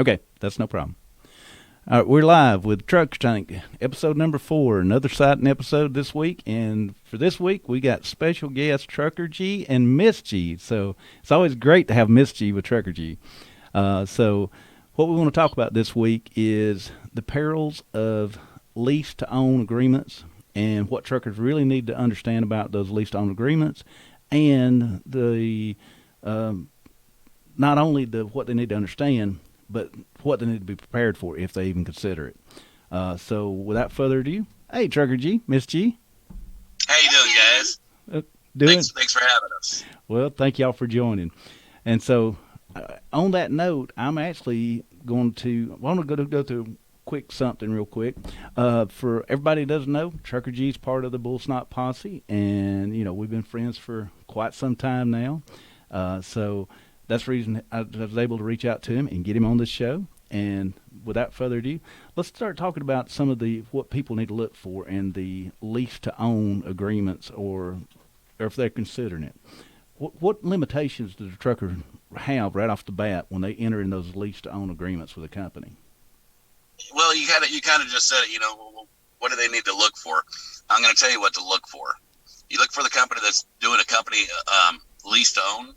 Okay, that's no problem. All right, we're live with Trucker Tank, episode number 4, another exciting episode this week. And for this week, we got special guests Trucker G and Miss G. So it's always great to have Miss G with Trucker G. So what we want to talk about this week is the perils of lease-to-own agreements and what truckers really need to understand about those lease-to-own agreements, and the not only what they need to understand, but what they need to be prepared for if they even consider it. So without further ado, hey, Trucker G, Miss G. How you doing, guys? Thanks for having us. Well, thank y'all for joining. And so on that note, I'm actually going to go through something real quick. For everybody who doesn't know, Trucker G is part of the BullSnot posse, and we've been friends for quite some time now. So that's the reason I was able to reach out to him and get him on this show. And without further ado, let's start talking about some of what people need to look for in the lease-to-own agreements, or if they're considering it. What limitations does a trucker have right off the bat when they enter in those lease-to-own agreements with a company? Well, you kind of just said it. What do they need to look for? I'm going to tell you what to look for. You look for the company that's doing a company lease-to-own,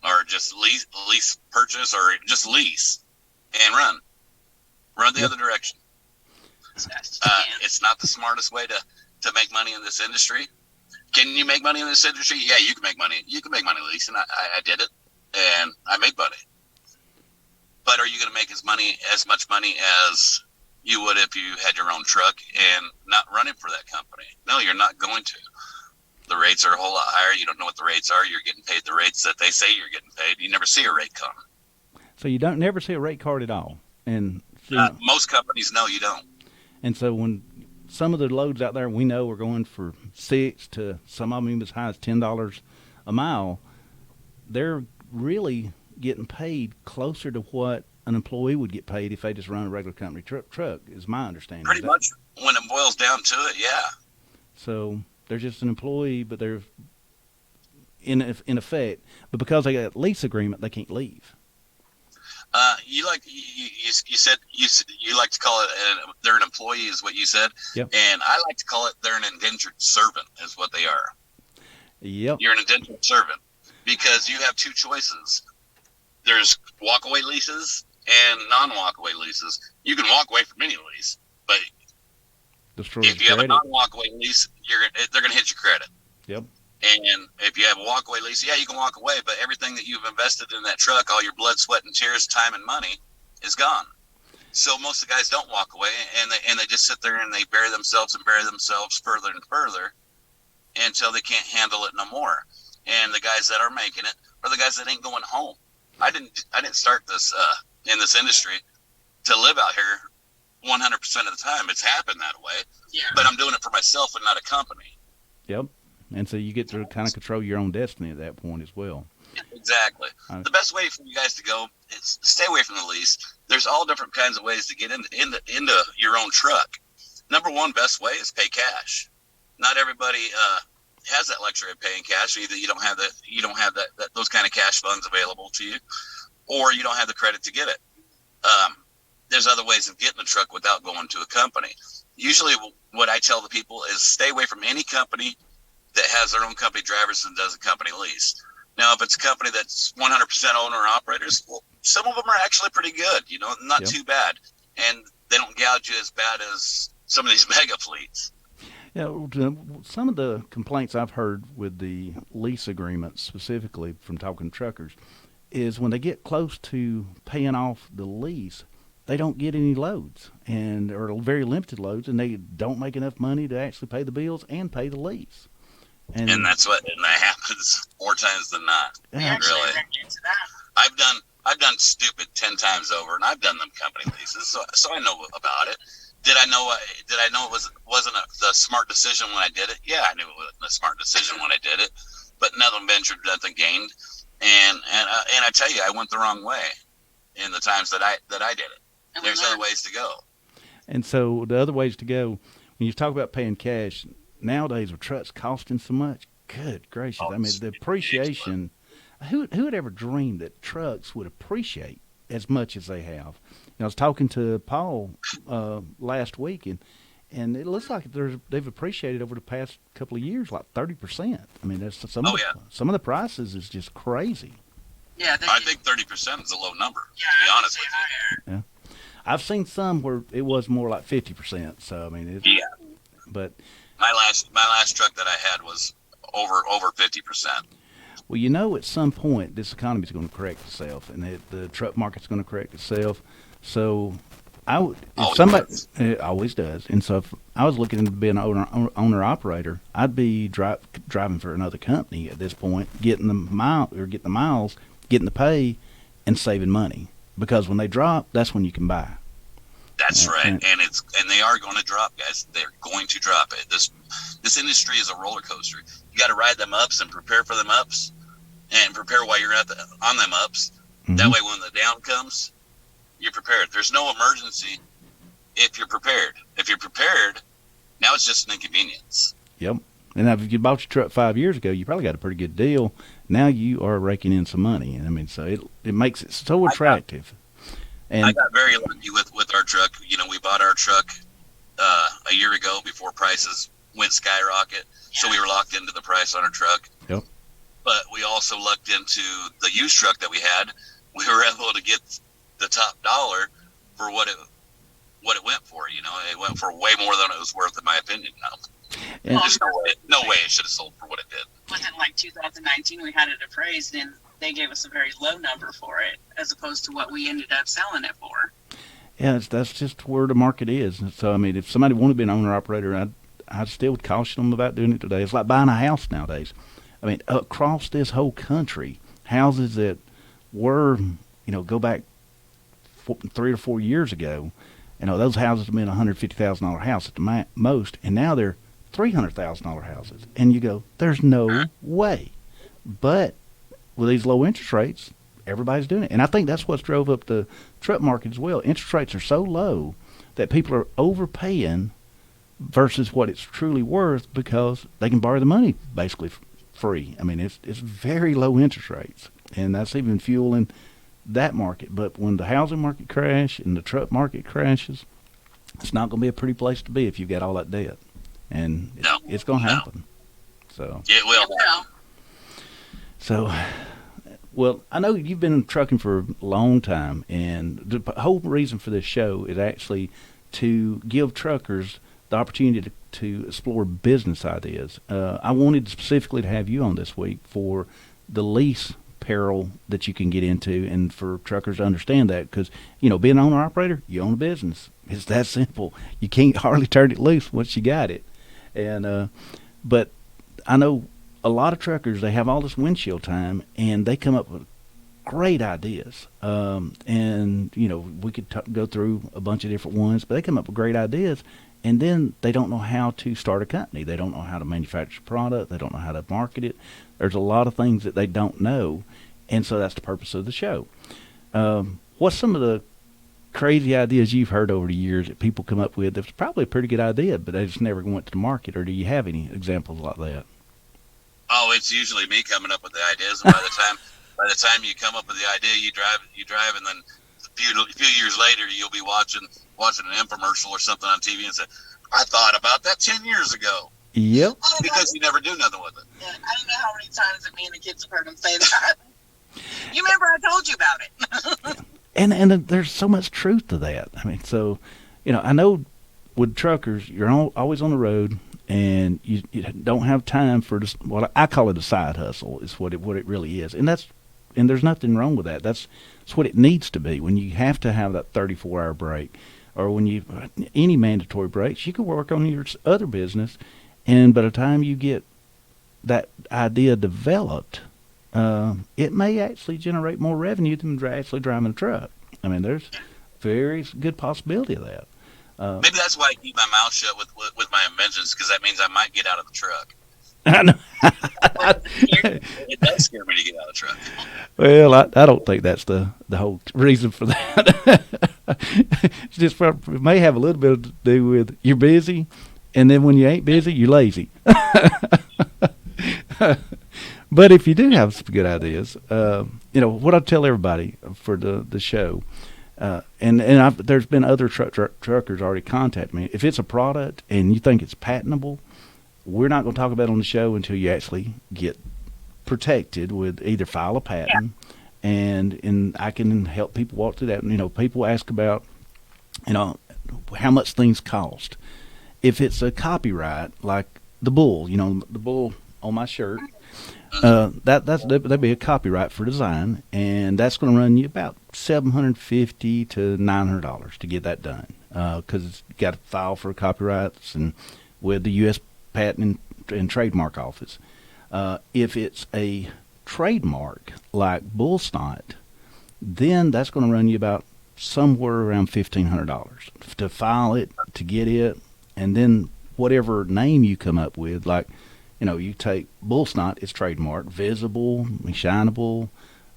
or just lease purchase, or just lease and run the other direction. It's not the smartest way to make money in this industry. Can you make money in this industry? Yeah, you can make money. You can make money leasing. I did it, and I made money. But are you going to make as much money as you would if you had your own truck and not running for that company? No, you're not going to. The rates are a whole lot higher. You don't know what the rates are. You're getting paid the rates that they say you're getting paid. You never see a rate come. So you don't never see a rate card at all. And most companies, no, you don't. And so when some of the loads out there we know are going for $6 to some of them even as high as $10 a mile, they're really getting paid closer to what an employee would get paid if they just run a regular company truck, is my understanding. Pretty much when it boils down to it, yeah. So they're just an employee, but they're in effect, but because they got a lease agreement, they can't leave. You said you like to call it they're an employee, is what you said. Yep. And I like to call it they're an indentured servant, is what they are. Yep. You're an indentured servant because you have two choices. There's walkaway leases and non-walkaway leases. You can walk away from any lease, but if you have a non-walkaway lease, they're going to hit your credit. Yep. And if you have a walkaway lease, yeah, you can walk away, but everything that you've invested in that truck, all your blood, sweat, and tears, time, and money, is gone. So most of the guys don't walk away, and they just sit there and they bury themselves further and further until they can't handle it no more. And the guys that are making it are the guys that ain't going home. I didn't start this in this industry to live out here 100% of the time. It's happened that way, but I'm doing it for myself and not a company. Yep. And so you get to kind of control your own destiny at that point as well. Exactly. The best way for you guys to go is stay away from the lease. There's all different kinds of ways to get into your own truck. Number one best way is pay cash. Not everybody has that luxury of paying cash. Either you don't have those kind of cash funds available to you, or you don't have the credit to get it. There's other ways of getting a truck without going to a company. Usually what I tell the people is stay away from any company that has their own company drivers and does a company lease. Now, if it's a company that's 100% owner operators, well, some of them are actually pretty good, not too bad. And they don't gouge you as bad as some of these mega fleets. Yeah, some of the complaints I've heard with the lease agreements, specifically from talking to truckers, is when they get close to paying off the lease, they don't get any loads, or very limited loads, and they don't make enough money to actually pay the bills and pay the lease. And that happens more times than not. Yeah, really. I've done stupid 10 times over, and I've done them company leases, so I know about it. Did I know it wasn't the smart decision when I did it? Yeah, I knew it wasn't a smart decision when I did it, but nothing ventured, nothing gained, and I tell you, I went the wrong way in the times that I did it. There's other ways to go. And so the other ways to go, when you talk about paying cash, nowadays with trucks costing so much, good gracious. I mean, the appreciation, who would ever dream that trucks would appreciate as much as they have. I was talking to Paul last week, and it looks like they've appreciated over the past couple of years like 30%. I mean, that's some of the prices is just crazy. Yeah, I think 30% is a low number. To be honest with you. Yeah. I've seen some where it was more like 50%. So I mean, but my last truck that I had was over 50%. Well, at some point this economy is going to correct itself, and the truck market's going to correct itself. So it always does. And so if I was looking to be an owner operator, I'd be driving for another company at this point, getting the miles, getting the pay, and saving money. Because when they drop, that's when you can buy. That's right, and they are going to drop, guys. They're going to drop it. This industry is a roller coaster. You got to ride them ups and prepare for them ups, and prepare while you're on them ups. Mm-hmm. That way, when the down comes, you're prepared. There's no emergency if you're prepared. If you're prepared, now it's just an inconvenience. Yep. And if you bought your truck 5 years ago, you probably got a pretty good deal. Now you are raking in some money. And I mean, so it makes it so attractive. I got very lucky with our truck. We bought our truck a year ago before prices went skyrocket. Yeah. So we were locked into the price on our truck. Yep. But we also lucked into the used truck that we had. We were able to get the top dollar for what it went for. It went for way more than it was worth, in my opinion. Yeah. There's no way it should have sold for what it did. Was it like 2019 we had it appraised and they gave us a very low number for it as opposed to what we ended up selling it for? Yeah, that's just where the market is. So, I mean, if somebody wanted to be an owner-operator, I still would caution them about doing it today. It's like buying a house nowadays. I mean, across this whole country, houses that were, go back 3 or 4 years ago, those houses have been a $150,000 house at the most, and now they're $300,000 houses. And you go, there's no way. But with these low interest rates, everybody's doing it. And I think that's what's drove up the truck market as well. Interest rates are so low that people are overpaying versus what it's truly worth because they can borrow the money basically free. I mean, it's very low interest rates, and that's even fueling that market. But when the housing market crashes and the truck market crashes, it's not going to be a pretty place to be if you've got all that debt. And it's going to happen. So it will. So, well, I know you've been trucking for a long time, and the whole reason for this show is actually to give truckers the opportunity to explore business ideas. I wanted specifically to have you on this week for the lease peril that you can get into, and for truckers to understand that, because being an owner-operator, you own a business. It's that simple. You can't hardly turn it loose once you got it. And but I know a lot of truckers, they have all this windshield time, and they come up with great ideas. And we could go through a bunch of different ones, but they come up with great ideas, and then they don't know how to start a company. They don't know how to manufacture a product. They don't know how to market it. There's a lot of things that they don't know, and so that's the purpose of the show. What's some of the crazy ideas you've heard over the years that people come up with that's probably a pretty good idea, but they just never went to the market? Or do you have any examples like that? Oh, it's usually me coming up with the ideas, and by the time you come up with the idea, you drive, and then a few years later, you'll be watching an infomercial or something on TV and say, "I thought about that 10 years ago." Yep. Because you never do nothing with it. Yeah, I don't know how many times that me and the kids have heard him say that. You remember I told you about it. And there's so much truth to that. I mean, so, I know with truckers, you're always on the road, and you don't have time for this, what I call it a side hustle, is what it really is. And there's nothing wrong with that. That's what it needs to be. When you have to have that 34-hour break, or when any mandatory breaks, you can work on your other business, and by the time you get that idea developed, it may actually generate more revenue than actually driving a truck. I mean, there's very good possibility of that. Maybe that's why I keep my mouth shut with my inventions, because that means I might get out of the truck. I know. It does scare me to get out of the truck. Well, I don't think that's the whole reason for that. It's just it may have a little bit to do with you're busy, and then when you ain't busy, you're lazy. But if you do have some good ideas, what I tell everybody for the show, there's been other truckers already contact me. If it's a product and you think it's patentable, we're not going to talk about it on the show until you actually get protected with either file a patent, and I can help people walk through that. People ask about, how much things cost. If it's a copyright, like the bull, the bull on my shirt, that'd be a copyright for design, and that's going to run you about $750 to $900 to get that done, because you got to file for copyrights and with the U.S. Patent and Trademark Office. If it's a trademark like BullSnot, then that's going to run you about somewhere around $1,500 to file it, to get it, and then whatever name you come up with, like, you take BullSnot, it's trademarked, visible, shinable,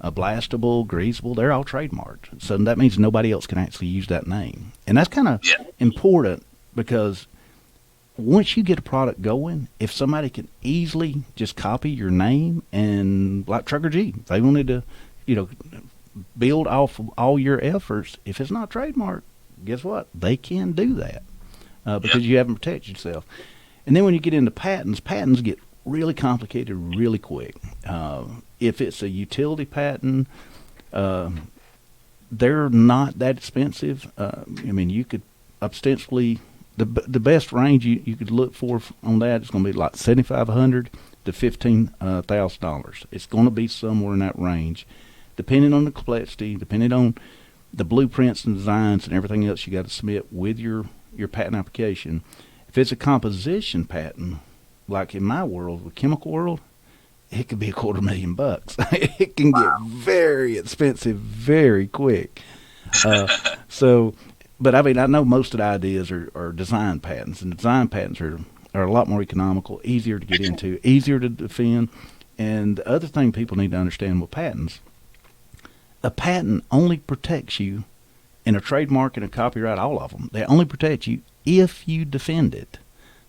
blastable, greasable, they're all trademarked. So that means nobody else can actually use that name. And that's kind of important, because once you get a product going, if somebody can easily just copy your name, and like Trucker G, if they wanted to, build off of all your efforts, if it's not trademarked, guess what? They can do that, because you haven't protected yourself. And then when you get into patents get really complicated really quick. If it's a utility patent, they're not that expensive. You could ostensibly, the best range you could look for on that is going to be like $7,500 to $15,000. It's going to be somewhere in that range, depending on the complexity, depending on the blueprints and designs and everything else you got to submit with your patent application. If it's a composition patent, like in my world, the chemical world, it could be $250,000. It can get very expensive very quick. But I know most of the ideas are design patents, and design patents are a lot more economical, easier to get into, easier to defend. And the other thing people need to understand with patents, a patent only protects you, and a trademark and a copyright, all of them, they only protect you if you defend it.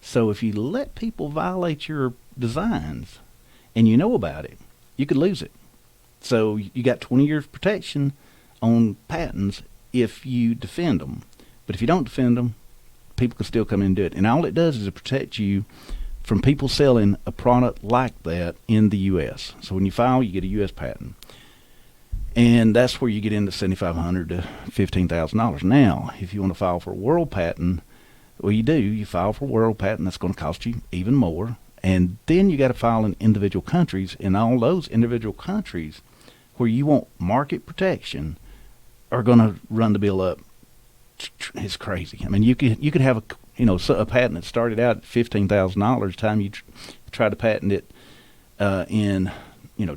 So if you let people violate your designs and you know about it, you could lose it. So you got 20 years protection on patents if you defend them. But if you don't defend them, people can still come in and do it. And all it does is it protects you from people selling a product like that in the U.S. So when you file, you get a U.S. patent. And that's where you get into $7,500 to $15,000. Now, if you want to file for a world patent, well, you file for a world patent. That's going to cost you even more. And then you got to file in individual countries. And all those individual countries where you want market protection are going to run the bill up. It's crazy. You could have a patent that started out at $15,000. Time you try to patent it in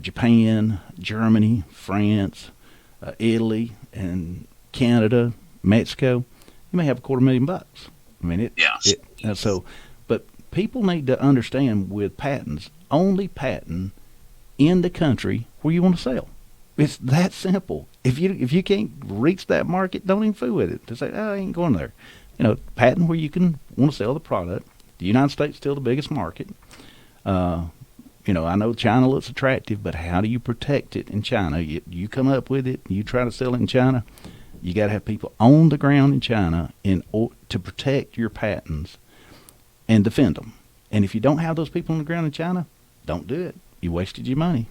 Japan, Germany, France, Italy, and Canada, Mexico, you may have $250,000. But people need to understand with patents, only patent in the country where you want to sell. It's that simple. If you can't reach that market, don't even fool with it. To say, I ain't going there. Patent where you want to sell the product. The United States is still the biggest market. I know China looks attractive, but how do you protect it in China? You come up with it, you try to sell it in China, you got to have people on the ground in China to protect your patents and defend them. And if you don't have those people on the ground in China, don't do it. You wasted your money.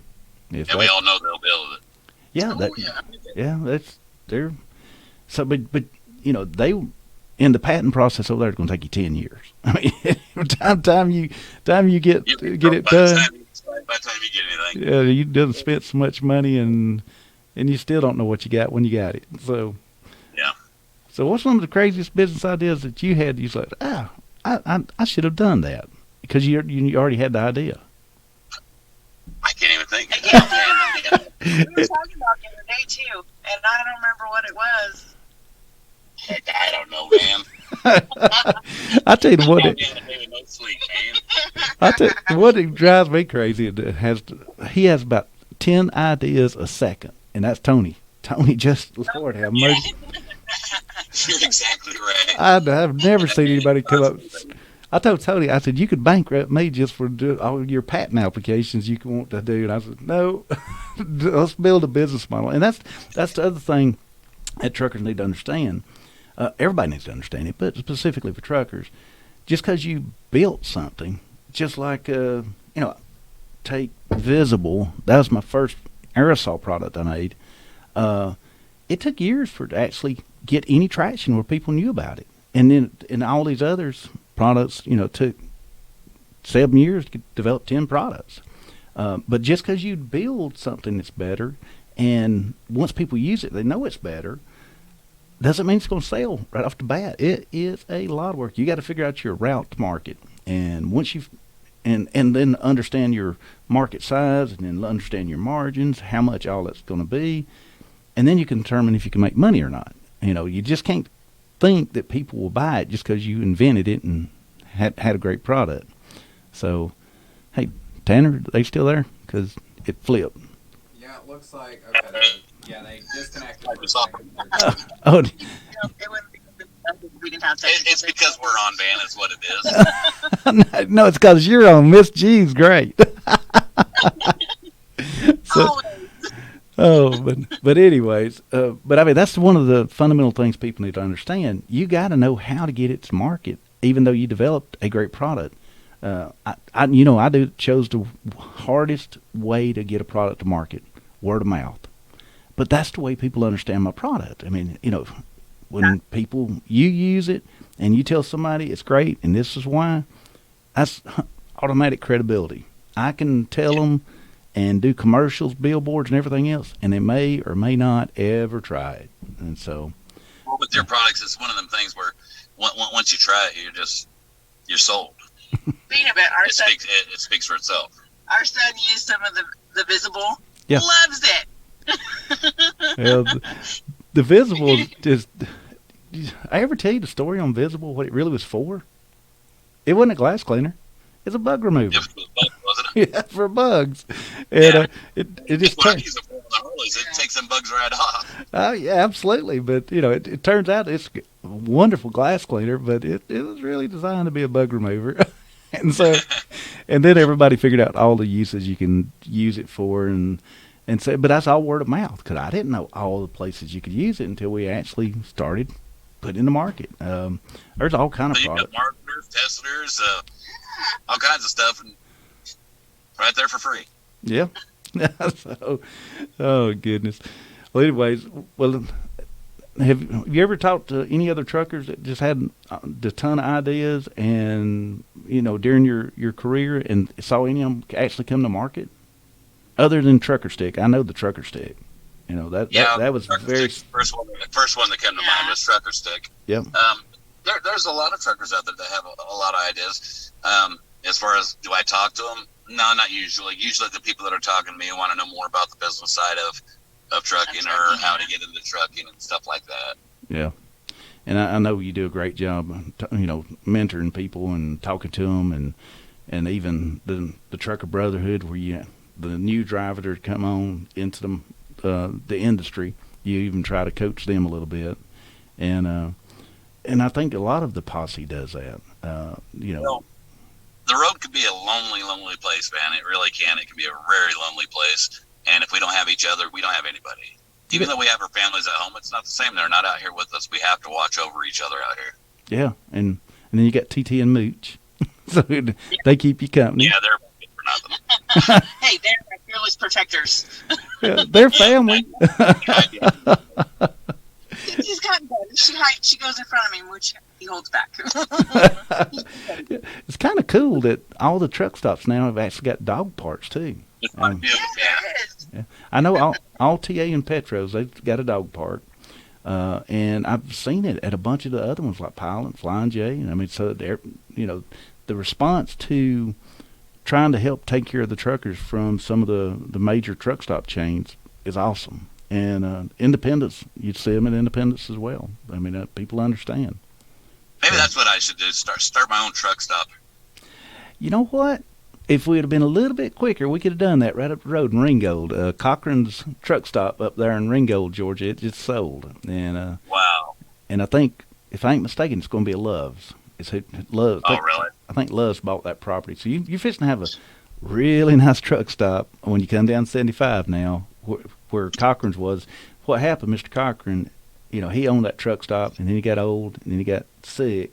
We all know they'll build it. Yeah, they're so, but they in the patent process over there is going to take you 10 years. Time you get it done. By the time you get anything, yeah, you done spent so much money and you still don't know what you got when you got it. So yeah. So what's one of the craziest business ideas that you had? You said, I should have done that because you already had the idea. I can't even think. We were talking about it the other day too, and I don't remember what it was. I don't know, man. I tell you what, no sleep, man. I tell you what, it drives me crazy. He has about 10 ideas a second, and that's Tony. Tony, just Lord have mercy. You're exactly right. I've never seen anybody come up. I told Tony, I said, you could bankrupt me just for all your patent applications you can want to do. And I said, no, let's build a business model. And that's the other thing that truckers need to understand. Everybody needs to understand it, but specifically for truckers. Just because you built something, just like, take Visible. That was my first aerosol product I made. It took years for it to actually get any traction where people knew about it. And then in all these others products, took 7 years to develop 10 products. But just because you build something that's better, and once people use it, they know it's better, doesn't mean it's going to sell right off the bat. It is a lot of work. You got to figure out your route to market. And once you've and then understand your market size, and then understand your margins, how much all that's going to be, and then you can determine if you can make money or not. You just can't think that people will buy it just because you invented it and had a great product. So, hey, Tanner, are they still there? Because it flipped. Yeah, it looks like, okay, they disconnected for a second. Oh, It wouldn't be we didn't have It's because we're on, Van. Is what it is. no, it's because you're on. Miss G's great. So, but anyways, but I mean, that's one of the fundamental things people need to understand. You got to know how to get it to market, even though you developed a great product. I chose the hardest way to get a product to market, word of mouth. But that's the way people understand my product. I mean, when you use it and you tell somebody it's great and this is why, that's automatic credibility. I can tell them and do commercials, billboards, and everything else, and they may or may not ever try it. And so, with your products, it's one of them things where once you try it, you're sold. Speaking of it, It speaks for itself. Our son used some of the Visible. Yeah. Loves it. Well, the Visible just. I ever tell you the story on Visible? What it really was for? It wasn't a glass cleaner. It's a bug remover. Yeah, for the bug, wasn't it? Yeah, for bugs. And it just When I turned. use it for the Harleys, it takes them bugs right off. Oh yeah, absolutely. But it turns out it's a wonderful glass cleaner, but it was really designed to be a bug remover. And so, and then everybody figured out all the uses you can use it for, and so, but that's all word of mouth, because I didn't know all the places you could use it until we actually started putting it in the market. There's all kind of So you products. got marketers, testers, all kinds of stuff, and right there for free. Yeah. So, oh goodness. Well, anyways, have you ever talked to any other truckers that just had a ton of ideas and during your career, and saw any of them actually come to market other than Trucker Stick? I know the Trucker Stick. That was very first one that came to mind was Trucker Stick. Yep. There's a lot of truckers out there that have a lot of ideas. As far as, do I talk to them? No, not usually. Usually the people that are talking to me want to know more about the business side of trucking, or how to get into trucking and stuff like that. Yeah. And I know you do a great job, mentoring people and talking to them, and even the Trucker Brotherhood, where the new driver to come on into the industry, you even try to coach them a little bit, and I think a lot of the posse does that. Well, the road could be a lonely, lonely place, man. It really can. It can be a very lonely place. And if we don't have each other, we don't have anybody. Even though we have our families at home, it's not the same. They're not out here with us. We have to watch over each other out here. Yeah, and then you got TT and Mooch, so they keep you company. Yeah, they're good for nothing. Hey, they're my fearless protectors. Yeah, they're family. She's gotten better. She goes in front of me, which he holds back. It's kind of cool that all the truck stops now have actually got dog parts too. Yeah. I know all TA and Petros, they've got a dog park, and I've seen it at a bunch of the other ones like Pilot, Flying J. I mean, so they're, the response to trying to help take care of the truckers from some of the major truck stop chains is awesome. And Independence, you'd see them at Independence as well. I mean, people understand. Maybe that's what I should do. Start my own truck stop. You know what? If we had been a little bit quicker, we could have done that right up the road in Ringgold. Cochran's truck stop up there in Ringgold, Georgia, it just sold. And Wow. And I think, if I ain't mistaken, it's going to be a Love's. It's Love's. Oh, really? I think Love's bought that property. So you're fixing to have a really nice truck stop when you come down 75 now, where Cochran's was. What happened, Mr. Cochran, he owned that truck stop, and then he got old, and then he got sick.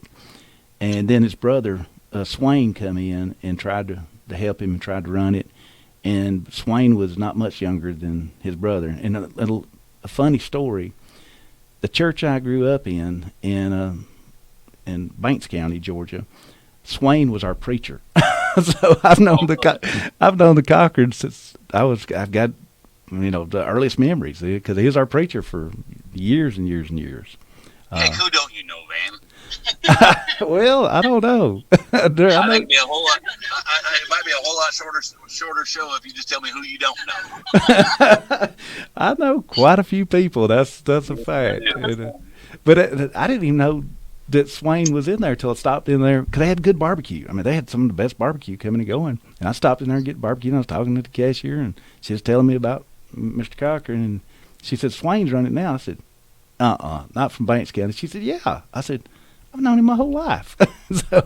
And then his brother, Swain, come in and tried to help him and tried to run it. And Swain was not much younger than his brother. And a funny story, the church I grew up in Banks County, Georgia, Swain was our preacher. So I've known the Cochrans since I've got the earliest memories, because he was our preacher for years and years and years. Heck, who don't you know, Van? Well, I don't know. I think it'd be a whole lot. It might be a whole lot shorter show if you just tell me who you don't know. I know quite a few people. That's a fact. But I didn't even know that Swain was in there till I stopped in there, because they had good barbecue. I mean, they had some of the best barbecue coming and going. And I stopped in there and get barbecue, and I was talking to the cashier, and she was telling me about Mr. Cochran, and she said, Swain's running it now. I said, not from Banks County. She said, yeah. I said, I've known him my whole life. That's what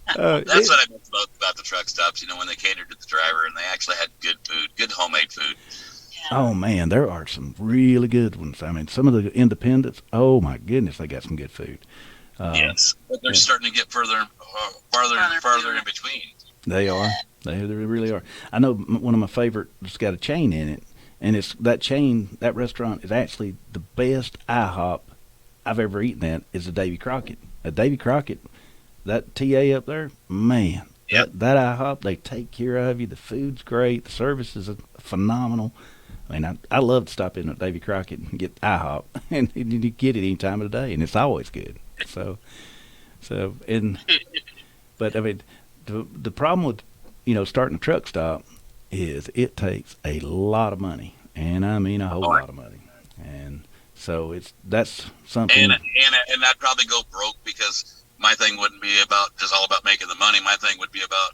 I meant about the truck stops, when they catered to the driver and they actually had good food, good homemade food. Oh, man, there are some really good ones. I mean, some of the independents, oh, my goodness, they got some good food. Yes, but they're starting to get farther in between. They are. They really are. I know one of my favorites got a chain in it, and that restaurant is actually the best IHOP I've ever eaten at is a Davy Crockett. A Davy Crockett, that TA up there, man, yep. that IHOP, they take care of you. The food's great. The service is phenomenal. I mean, I love to stop in at Davy Crockett and get IHOP, and you get it any time of the day, and it's always good. But I mean, the problem with, starting a truck stop is it takes a lot of money, and I mean a whole lot of money, and so that's something. And I'd probably go broke, because my thing wouldn't be all about making the money. My thing would be about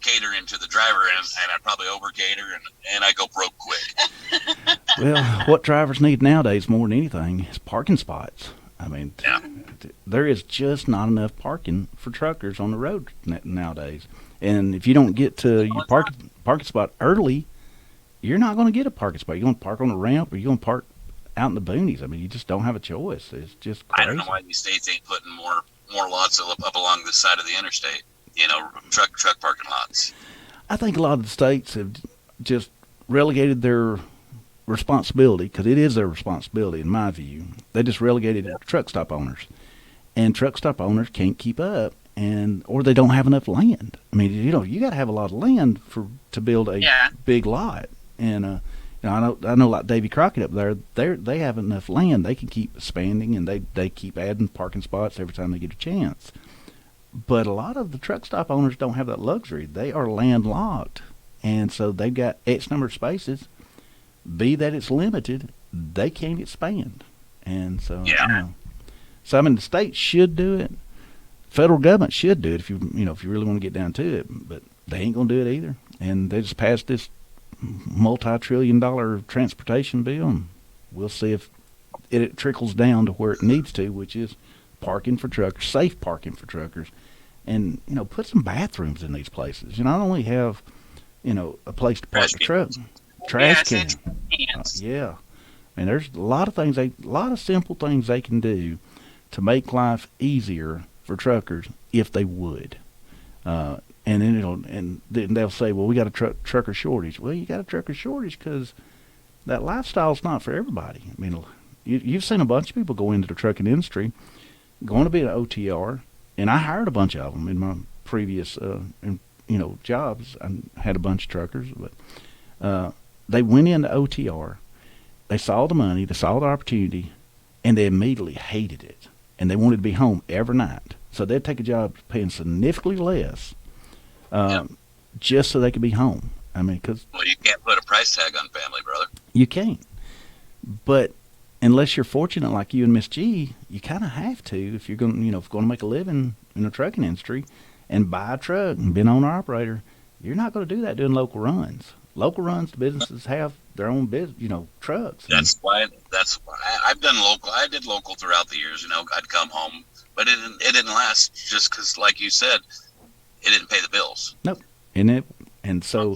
catering to the driver, and I'd probably over cater, and I go broke quick. Well, what drivers need nowadays more than anything is parking spots. I mean, there is just not enough parking for truckers on the road nowadays. And if you don't get to your parking spot early, you're not going to get a parking spot. You're going to park on the ramp, or you're going to park out in the boonies. I mean, you just don't have a choice. It's just crazy. I don't know why these states ain't putting more lots up along the side of the interstate. Truck parking lots. I think a lot of the states have just relegated their responsibility, because it is their responsibility in my view. They just relegated it to truck stop owners, and truck stop owners can't keep up, or they don't have enough land. I mean, you got to have a lot of land to build a big lot, and I know like Davy Crockett up there, they have enough land, they can keep expanding, and they keep adding parking spots every time they get a chance. But a lot of the truck stop owners don't have that luxury. They are landlocked, and so they've got X number of spaces. Be that it's limited, they can't expand, and so So I mean, the state should do it. Federal government should do it if you really want to get down to it, but they ain't gonna do it either. And they just passed this multi-trillion-dollar transportation bill, and we'll see if it trickles down to where it needs to, which is parking for truckers, safe parking for truckers, and put some bathrooms in these places. Not only have a place to park the truck, trash cans. Yeah, I mean, there's a lot of simple things they can do to make life easier for truckers if they would. And then they'll say, well, we got a trucker shortage. Well, you got a trucker shortage because that lifestyle's not for everybody. I mean, you've seen a bunch of people go into the trucking industry, going to be an OTR, and I hired a bunch of them in my previous jobs. I had a bunch of truckers, but they went into OTR, they saw the money, they saw the opportunity, and they immediately hated it, and they wanted to be home every night. So they'd take a job paying significantly less, just so they could be home. I mean, you can't put a price tag on family, brother. You can't. But unless you're fortunate like you and Miss G, you kind of have to if you're going to make a living in the trucking industry and buy a truck and be an owner operator. You're not going to do that doing local runs. Local runs, the businesses have their own trucks. That's why I've done local. I did local throughout the years. I'd come home but it didn't last just because, like you said, it didn't pay the bills. Nope. And so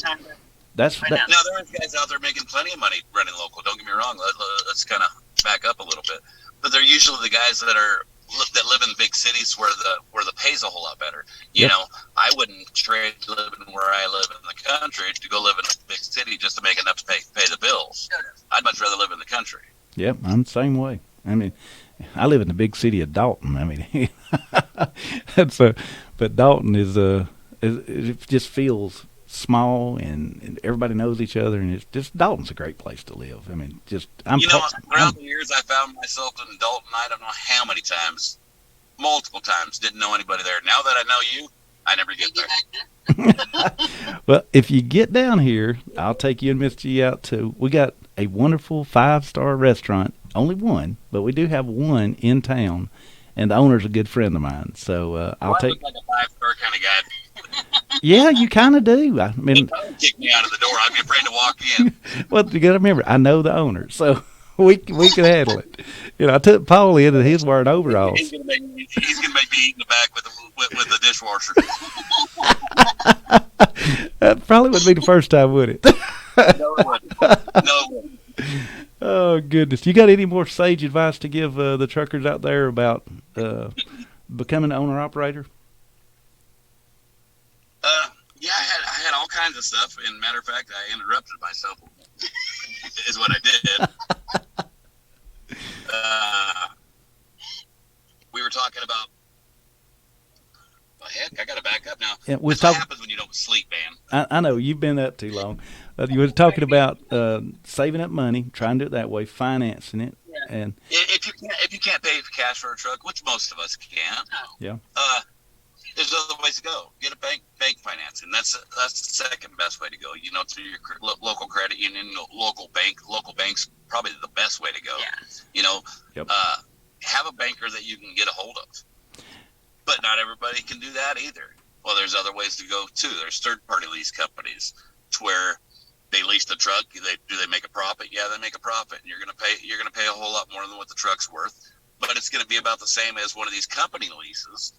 that's that. Now there are guys out there making plenty of money running local. Don't get me wrong. Let's kind of back up a little bit, but they're usually the guys that live in big cities where the pay's a whole lot better. You know, I wouldn't trade living where I live in the country to go live in a big city just to make enough to pay the bills. I'd much rather live in the country. Yep, I'm the same way. I mean, I live in the big city of Dalton. I mean, but Dalton it just feels small and everybody knows each other, and it's just Dalton's a great place to live. I mean, throughout the years I found myself in Dalton. I don't know how many times, multiple times, didn't know anybody there. Now that I know you, I never get there. Well, if you get down here, I'll take you and Miss G out to. We got a wonderful 5-star restaurant. Only one, but we do have one in town, and the owner's a good friend of mine. So I'll take. I look like a 5-star kind of guy. Yeah, you kind of do. I mean, kick me out of the door. I'd be afraid to walk in. Well, you got to remember, I know the owner, so we can handle it. You know, I took Paul in, and he's wearing overalls. He's gonna make me eat in the back with the dishwasher. That probably wouldn't be the first time, would it? No, it wouldn't. No, it wouldn't. Oh, goodness. You got any more sage advice to give the truckers out there about becoming an owner-operator? Yeah, I had all kinds of stuff. And matter of fact, I interrupted myself. Is what I did. We were talking about. Well, heck, I got to back up now. Yeah, what happens when you don't sleep, man? I know you've been up too long. You were talking about saving up money, trying to do it that way, financing it, and if you can't pay for cash for a truck, which most of us can't. Yeah. There's other ways to go. Get a bank financing. That's the second best way to go. You know, through your local credit union, local bank. Local bank's probably the best way to go. Yeah. You know, have a banker that you can get a hold of. But not everybody can do that either. Well, there's other ways to go too. There's third-party lease companies to where they lease the truck. Do they make a profit? Yeah, they make a profit. And you're gonna pay a whole lot more than what the truck's worth. But it's gonna be about the same as one of these company leases.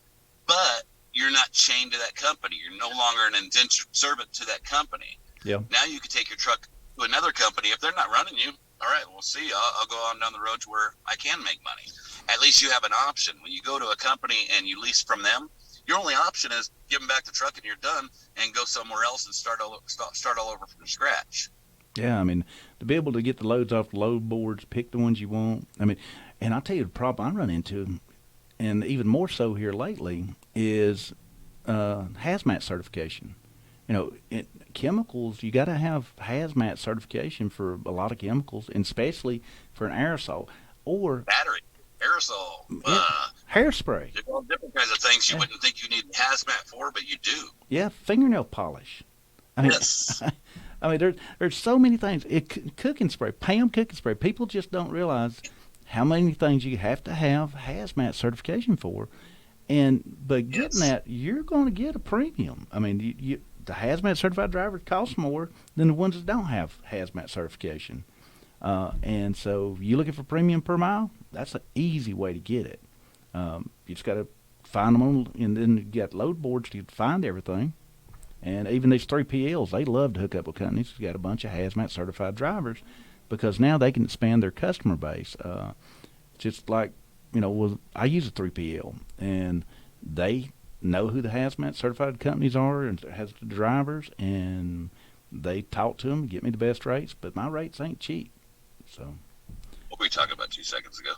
But you're not chained to that company. You're no longer an indentured servant to that company. Yeah. Now you can take your truck to another company. If they're not running you, all right, we'll see. I'll go on down the road to where I can make money. At least you have an option. When you go to a company and you lease from them, your only option is give them back the truck and you're done, and go somewhere else and start all over from scratch. Yeah, I mean, to be able to get the loads off the load boards, pick the ones you want. I mean, and I'll tell you the problem I run into, and even more so here lately, is hazmat certification. You know, chemicals, you got to have hazmat certification for a lot of chemicals, and especially for an aerosol or battery, aerosol, hairspray. There's all different kinds of things you wouldn't think you need hazmat for, but you do. Yeah, fingernail polish. I mean, yes. I mean, there's so many things. Cooking spray, Pam cooking spray. People just don't realize how many things you have to have hazmat certification for. But getting that, you're going to get a premium. I mean, the hazmat certified drivers cost more than the ones that don't have hazmat certification. And so you're looking for premium per mile, that's an easy way to get it. You just got to find them on, and then you got load boards to find everything. And even these 3PLs, they love to hook up with companies who've got a bunch of hazmat certified drivers, because now they can expand their customer base. Just like, you know, well, I use a 3PL, and they know who the hazmat certified companies are and has the drivers, and they talk to them, get me the best rates, but my rates ain't cheap. So, what were we talking about 2 seconds ago?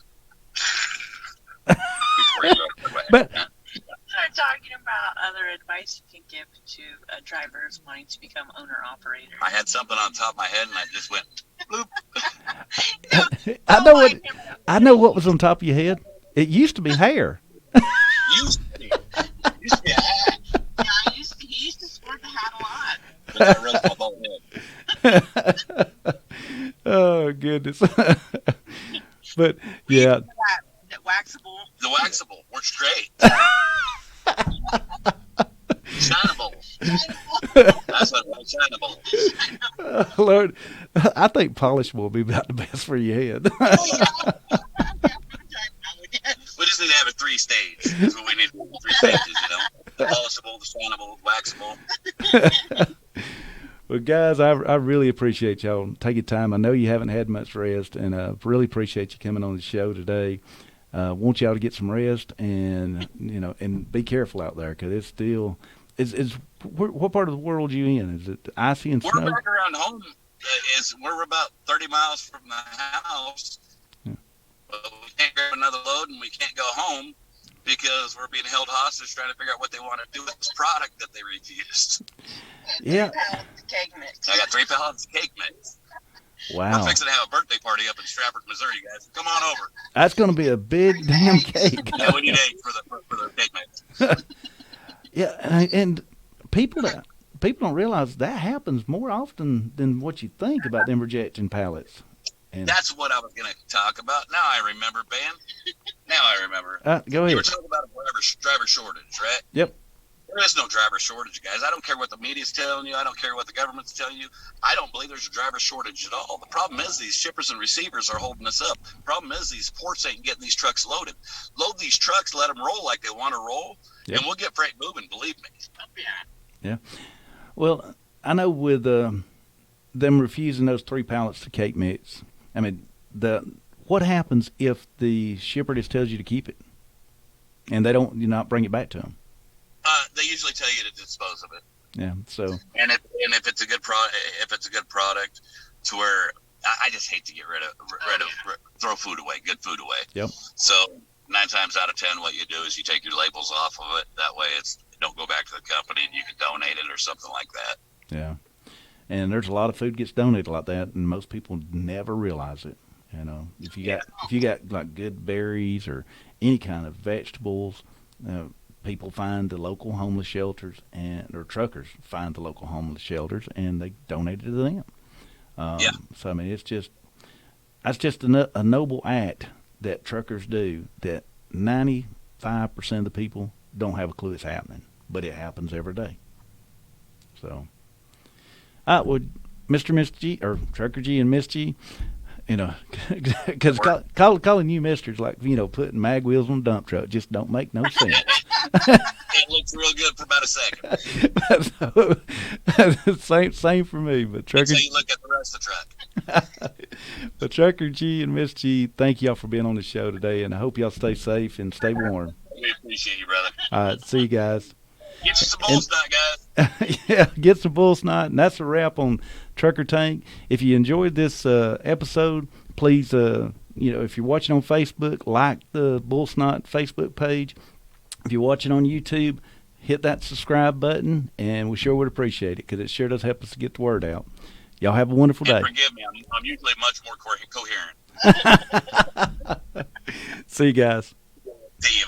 But Start talking about other advice you can give to drivers wanting to become owner-operator. I had something on top of my head, and I just went bloop. I know what was on top of your head. It used to be hair. Used to be a hat. Yeah, he used to sport the hat a lot. But I rest my bald head. Oh, goodness. But, yeah. That waxable. The waxable. We're straight. Shineable. That's what it's shineable. Lord, I think polishable will be about the best for your head. We just just need to have a 3-stage. That's what we need. 3 stages, The polishable, the sandable, waxable. Well, guys, I really appreciate y'all taking time. I know you haven't had much rest, and I really appreciate you coming on the show today. Want y'all to get some rest, and and be careful out there, because it's still. What part of the world are you in? Is it icy and snow? We're back around home. We're about 30 miles from the house. Yeah. But we can't grab another load, and we can't go home because we're being held hostage trying to figure out what they want to do with this product that they refused. Yeah. 3 pallets of cake mix. I got 3 pallets of cake mix. Wow. I'm fixing to have a birthday party up in Stratford, Missouri, guys. Come on over. That's going to be a big damn cake. Yeah, we need eggs for the cake mix. Yeah, and people don't realize that happens more often than what you think about them rejecting pallets. And that's what I was going to talk about. Now I remember, Ben. Now I remember. Go ahead. You were talking about a driver shortage, right? Yep. There is no driver shortage, guys. I don't care what the media's telling you. I don't care what the government's telling you. I don't believe there's a driver shortage at all. The problem is these shippers and receivers are holding us up. The problem is these ports ain't getting these trucks loaded. Load these trucks, let them roll like they want to roll, and we'll get freight moving, believe me. Yeah. Well, I know with them refusing those 3 pallets of cake mix, I mean, what happens if the shipper just tells you to keep it, and they don't not bring it back to them? They usually tell you to dispose of it. Yeah. So. And if it's a good product, to where I just hate to get rid of throw food away, good food away. Yep. So 9 times out of 10, what you do is you take your labels off of it. That way, it don't go back to the company, and you can donate it or something like that. Yeah. And there's a lot of food gets donated like that, and most people never realize it. If you got like good berries or any kind of vegetables, people find the local homeless shelters or truckers find the local homeless shelters, and they donate it to them. So I mean, that's just a noble act that truckers do that 95% of the people don't have a clue it's happening, but it happens every day. So, would Mr. Miss G or Trucker G and Miss G, because calling you Mr.'s like putting mag wheels on a dump truck just don't make no sense. It looks real good for about a second. Same for me, but Trucker. Until you look at the rest of the truck. But Trucker G and Miss G, thank y'all for being on the show today, and I hope y'all stay safe and stay warm. We appreciate you, brother. All right, see you guys. Get you some BullSnot, guys. Yeah, get some BullSnot, and that's a wrap on Trucker Tank. If you enjoyed this episode, please, if you're watching on Facebook, like the BullSnot Facebook page. If you're watching on YouTube, hit that subscribe button, and we sure would appreciate it, because it sure does help us to get the word out. Y'all have a wonderful day. Forgive me, I'm usually much more coherent. See you guys. See you.